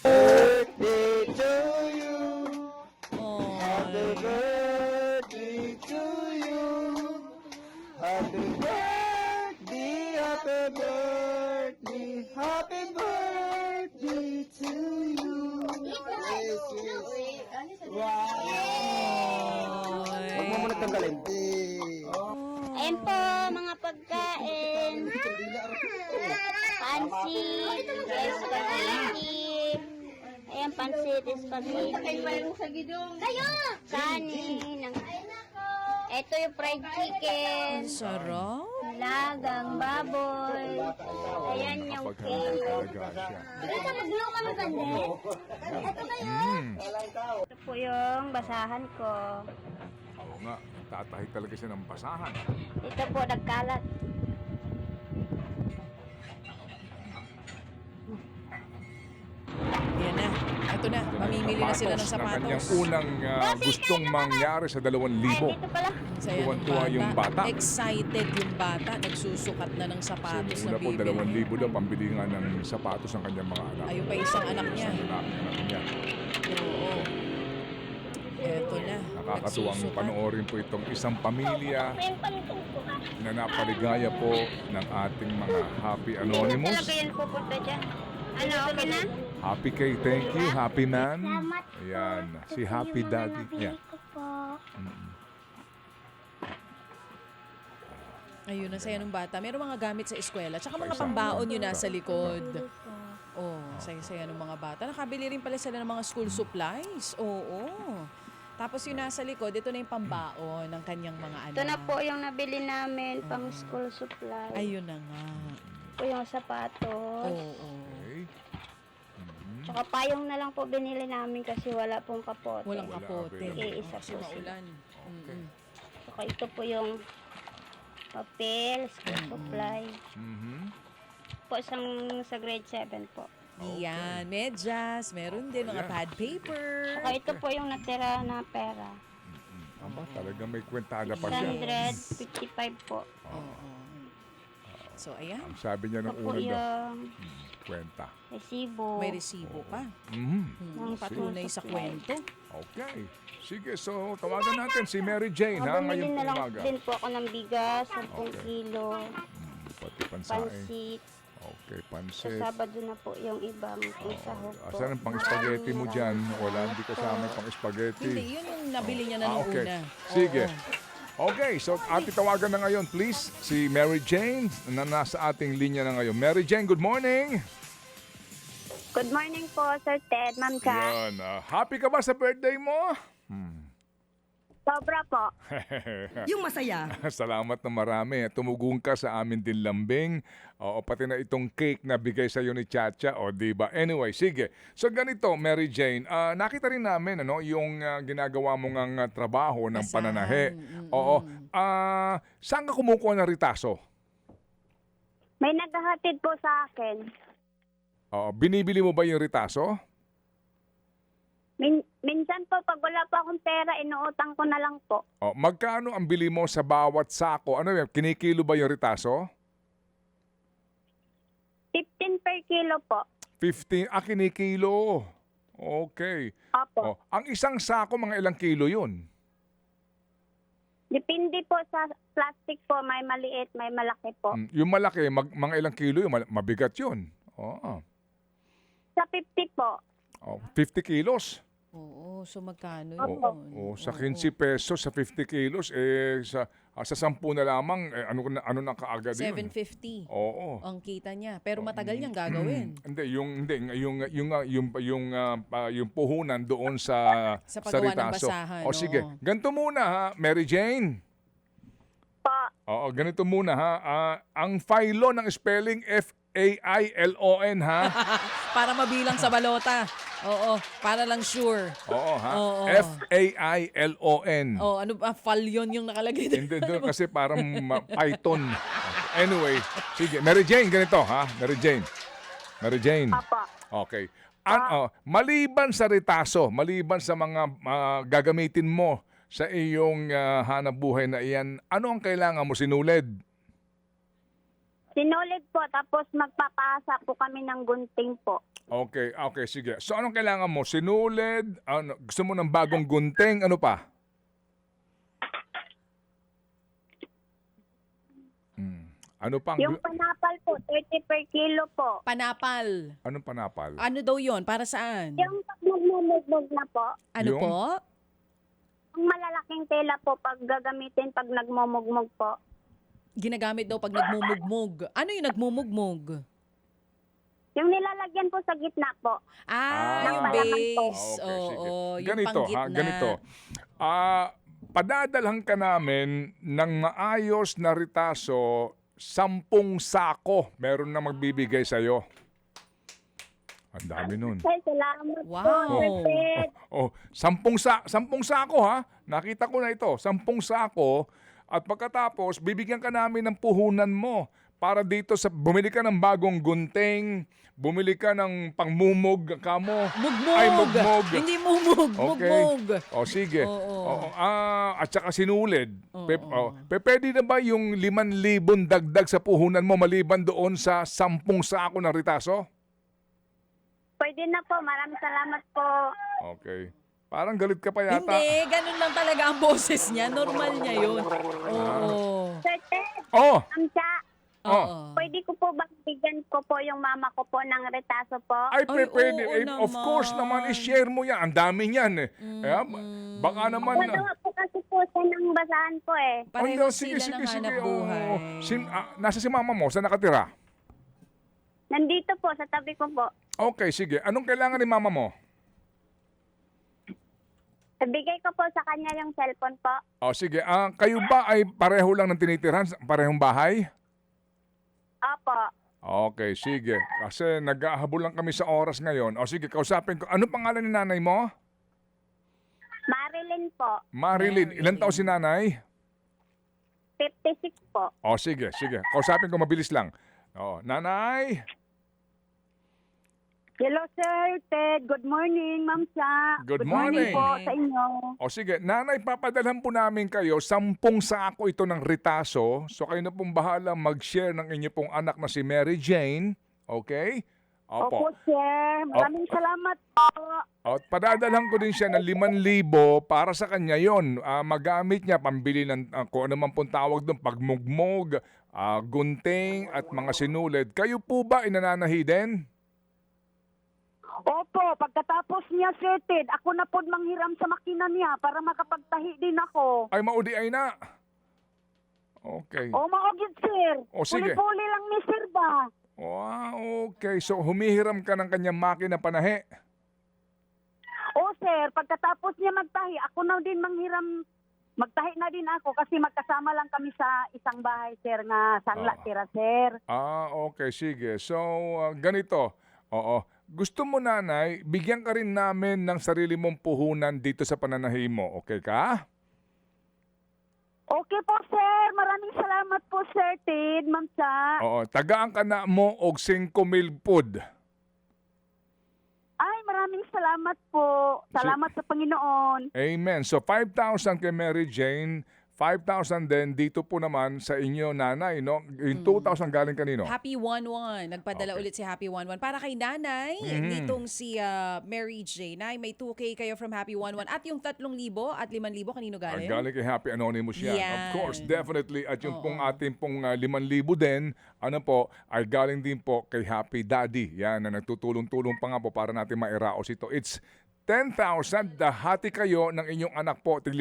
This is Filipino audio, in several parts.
birthday to you. Happy Ay. birthday to you. Happy birthday, happy birthday, happy birthday to you. Yes, yes. Wow. Huwag mo muna tanggalin. Ayan po, mga pagkain. Pansit, spaghetti. Ayan, pansit, spaghetti. Kanin. Ito yung fried chicken. Ang sarap. Lagang baboy. Ayan yung cake. Ito, magluto ka maganda. Ito kayo. Ito po yung basahan ko. Oo nga, tatahi talaga siya ng basahan. Ito po, nagkalat. Yan na. Ito na. Mamimili na sila ng Na kanyang sapatos. unang gustong mangyari sa 2,000. Ay, dito pala. Saya ng Tuwan-tuwa yung bata. Excited yung bata. Nagsusukat na ng sapatos na Una po, bibili. 2,000 daw pambili nga ng sapatos ng kanyang mga anak. Ayun pa isang anak niya. Anak niya. Oo. Eto na. Nakakatuwang Nagsusukat. panoorin po itong isang pamilya Ayan pa nito po. na napaligaya po ng ating mga Happy Anonymous. Talaga yan pupunta dyan. Ano, okay na? Happy Kay, thank you. Happy Man. Salamat po. Ayan, si Ito po Happy yung mga Daddy. nabili Yan. ko po. Ayun, ang saya ng bata. Meron mga gamit sa eskwela. Tsaka mga Paisa. pambaon yun nasa likod. Nabili ko. Oh, saya-saya ng mga bata. Nakabili rin pala sila ng mga school supplies. Oo. Tapos yung nasa likod, ito na yung pambaon ng kanyang mga anak. Ito na po yung nabili namin pang school supply. Ayun na nga. Ito yung sapatos. Oo. Okay. Tsaka payong na lang po binili namin kasi wala pong kapote. Walang Wala, kapote. available. Iisa Kasi po sila. maulan. Okay. Tsaka ito po yung papel, school supply. Mhm. Po isang sa grade 7 po. Yan, medyas, meron din mga Ayan. pad paper. Tsaka ito po yung natira na pera. Aba, talaga may kwentada pa siya. 155 po. Oo. So, ayan. Ang sabi niya Ito ng po unang daw, yung kwenta. resibo. May resibo pa. Mhm. Ng Patunay sa supply. kwento. Okay. Sige, so tawagan natin si Mary Jane ha, Bumili ngayong na lang umaga. din po ako ng bigas, 10 Okay. kilo, Pati pansaing. pansit. Okay, Sa pansit. Sabado na po yung ibang sahog po. Asan ang pang-spaghetti mo dyan? Wala, hindi kasama yung pang-spaghetti. Hindi, yun yung nabili niya na nung okay. una. Sige. Oo. Okay, so ati tawagan na ngayon, please, si Mary Jane na nasa ating linya na ngayon. Mary Jane, good morning! Good morning po, Sir Ted, Ma'am Cha. Yan, happy ka ba sa birthday mo? Sobra po. Yung masaya. Salamat na marami. Tumugong ka sa amin din lambing. O pati na itong cake na bigay sa iyo ni Chacha. O diba? Anyway, sige. So ganito, Mary Jane, nakita rin namin yung ginagawa mo ng trabaho ng Basahan. pananahe. Oo. Saan ka kumukuha ng ritaso? May naghahatid po sa akin. Oo. Binibili mo ba yung ritaso? Minsan po, pag wala pa akong pera, inuutang ko na lang po. O, magkano ang bili mo sa bawat sako? Ano yan? Kinikilo ba yung ritaso? 15 per kilo po. 15. Kinikilo. Okay. Opo. Ang isang sako, mga ilang kilo yun? Depende po sa plastic po. May maliit, may malaki po. Yung malaki, mga ilang kilo yun, mabigat yun. Oo. Sa 50 po. 50 kilos. Oo, so magkano Opo. yun? Sa 15 pesos, sa 50 kilos, sa 10 na lamang, ano na kaagad yun? 750 Oo. ang kita niya. Pero matagal niyang gagawin. Hindi, yung puhunan doon sa Sa paggawa ng ritaso. basahan, O sige, oo. ganito muna ha, Mary Jane. Po. Oo, ganito muna ha. Ang phylon ng spelling F-A-I-L-O-N ha. Para mabilang sa balota. Oo, para lang sure. Oo ha. Oo. F-A-I-L-O-N. Oh, ano ba? Falyon yung nakalagay doon. Hindi doon kasi parang Python. Anyway, sige. Mary Jane, ganito ha. Mary Jane. Mary Jane. Opo. Okay. Maliban sa ritaso, maliban sa mga gagamitin mo sa iyong hanap buhay na iyan, ano ang kailangan mo sinulid? Sinulid po, tapos magpapasa po kami ng gunting po. Okay, okay, sige. So anong kailangan mo? Sinulid? Ano, gusto mo ng bagong gunting? Ano pa? Ano pang... Yung panapal po, 30 per kilo po. Panapal. Anong panapal? Ano daw yon? Para saan? Yung pag nagmumugbog na po, Ano Yung? po? yung malalaking tela po pag gagamitin pag nagmumugmog po. Ginagamit daw pag nagmumugmog. Ano yung nagmumugmog? Yung nilalagyan po sa gitna po. Yung Ah, base. okay, sige. Oo, yung Ganito, panggitna. ganito. Padadalhan ka namin ng maayos na ritaso, 10 sako. Meron na magbibigay sa'yo. Ang dami nun. Ay, salamat po, Wow. Sir Ted. Oh, 10 sako ha. Nakita ko na ito, 10 sako. At pagkatapos, bibigyan ka namin ng puhunan mo para dito sa bumili ka ng bagong gunting, bumili ka ng pangmumog kamo. Mugmog. Ay, mugmog. Hindi mumug. Okay. Mugmog. O sige. Oo. At saka sinulid. Pwede na ba yung 5,000 dagdag sa puhunan mo maliban doon sa 10 sako ng ritaso? Pwede na po. Maraming salamat po. Okay. Parang galit ka pa yata. Hindi, ganun lang talaga ang boses niya. Normal niya yun. Oo. Sir Ted, Oh, Amsa, Oo. pwede ko po bang bigyan ko po yung mama ko po ng retaso po? ay pwede. oo Of course naman, i-share mo yan. Ang dami niyan eh. Baka naman... Wala po kasi po siya ng basahan po eh. Pareho sige, sila ng hanap oo. buhay. Nasa si mama mo? Saan nakatira? Nandito po, sa tabi ko po. Okay, sige. Anong kailangan ni mama mo? Bigay ko po sa kanya yung cellphone po. O sige, kayo ba ay pareho lang ng tinitirhan? Parehong bahay? Opo. Okay, sige. Kasi nag-ahabol lang kami sa oras ngayon. O sige, kausapin ko. Ano pangalan ni nanay mo? Marilyn po. Marilyn. Ilan taon si nanay? 56 po. O sige, sige. Kausapin ko mabilis lang. O, nanay? Hello, Sir Ted. Good morning, Ma'am Cha. Good morning. po sa inyo. O sige, nanay, papadalhan po namin kayo 10 sako ito ng ritaso. So kayo na pong bahala mag-share ng inyo pong anak na si Mary Jane. Okay? Opo, Sir. Maraming salamat po. At padadalhan ko din siya ng 5,000 para sa kanya yon. Magamit niya pambili ng kung ano man pong tawag doon, pagmugmog, gunting at mga sinulid. Kayo po ba inananahi din? Opo, pagkatapos niya, Sir Ted, ako na po manghiram sa makina niya para makapagtahi din ako. Ay, maudi ay na. Okay. O, maugid, Sir. O, sige. Puli-puli lang ni Sir ba? Okay. So, humihiram ka ng kanyang makina panahe. O, Sir, pagkatapos niya magtahi, ako na din manghiram. Magtahi na din ako kasi magkasama lang kami sa isang bahay, Sir, nga sangla tira, Sir. Okay. Sige. So, ganito. Oo. Gusto mo, nanay, bigyan ka rin namin ng sarili mong puhunan dito sa pananahi mo. Okay ka? Okay po, Sir. Maraming salamat po, Sir Ted, Ma'am Cha. Oo. Tagaan ka na mo og 5,000 pud. Ay, maraming salamat po. Salamat sa Panginoon. Amen. So, 5,000 kay Mary Jane, 5,000 din dito po naman sa inyo, nanay, no? Yung 2,000 galing kanino? Happy 11. Nagpadala Okay. ulit si Happy 11. Para kay nanay, nitong si Mary J. Nay, may 2K kayo from Happy 11. At yung 3,000 at 5,000, kanino galing? Galing kay Happy Anonymous yan. Yan. Of course, definitely. At yung pong ating pong 5,000 din, ano po, ay galing din po kay Happy Daddy. Yan, na nagtutulong-tulong pa nga po para natin mairaos ito. It's 10,000, hati kayo ng inyong anak po, 5,000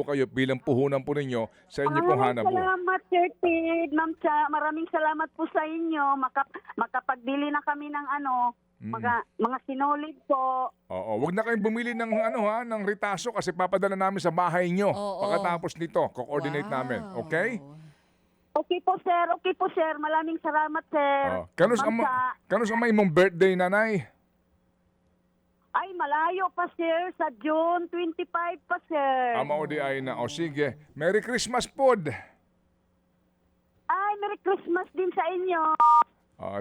kayo bilang puhunan po ninyo sa inyo pong hanap Maraming po. salamat, Sir Ted, Ma'am Cha. Maraming salamat po sa inyo. Makapagbili na kami ng mga sinulid po. Oo, wag na kayong bumili ng ng ritaso kasi papadala namin sa bahay nyo. Oo. Pagkatapos nito, ko-coordinate Wow. namin. Okay? Okay po, Sir. Okay po, Sir. Maraming salamat, Sir. Kanus Ma'am Cha. ang may mong birthday, nanay? Ay, malayo pa, Sir. Sa June 25 pa, Sir. Maudi ay na. O sige, Merry Christmas pod. Ay, Merry Christmas din sa inyo.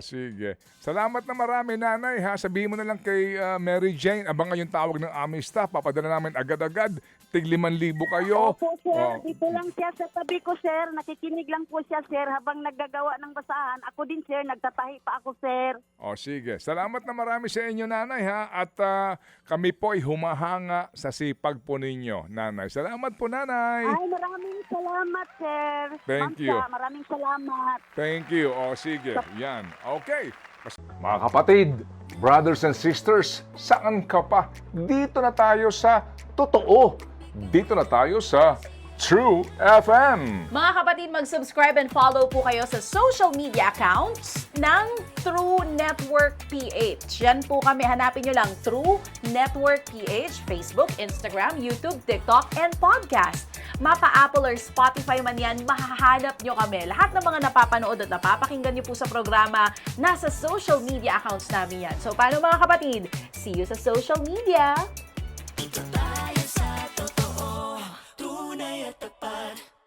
Sige. Salamat na marami, nanay, ha. Sabihin mo na lang kay Mary Jane, abangan yung tawag ng aming staff. Papadala namin agad-agad. Tig 5,000 kayo. Opo, sir. Oh. Dito lang siya sa tabi ko, sir. Nakikinig lang po siya, sir, habang naggagawa ng basahan. Ako din, sir. Nagtatahi pa ako, sir. Sige. Salamat na marami sa inyo, nanay, ha. At kami po ay humahanga sa sipag po ninyo, nanay. Salamat po, nanay. Ay, maraming salamat, sir. Thank Ma'am you. Cha, maraming salamat. Thank you. Sige. Yan. Okay. Mga kapatid, brothers and sisters, saan ka pa? Dito na tayo sa totoo. Dito na tayo sa True FM. Mga kapatid, mag-subscribe and follow po kayo sa social media accounts ng True Network PH. Yan po kami. Hanapin nyo lang True Network PH, Facebook, Instagram, YouTube, TikTok, and podcast. Mapa Apple or Spotify man yan, mahahanap nyo kami. Lahat ng mga napapanood at napapakinggan nyo po sa programa, nasa social media accounts namin yan. So, paano mga kapatid? See you sa social media!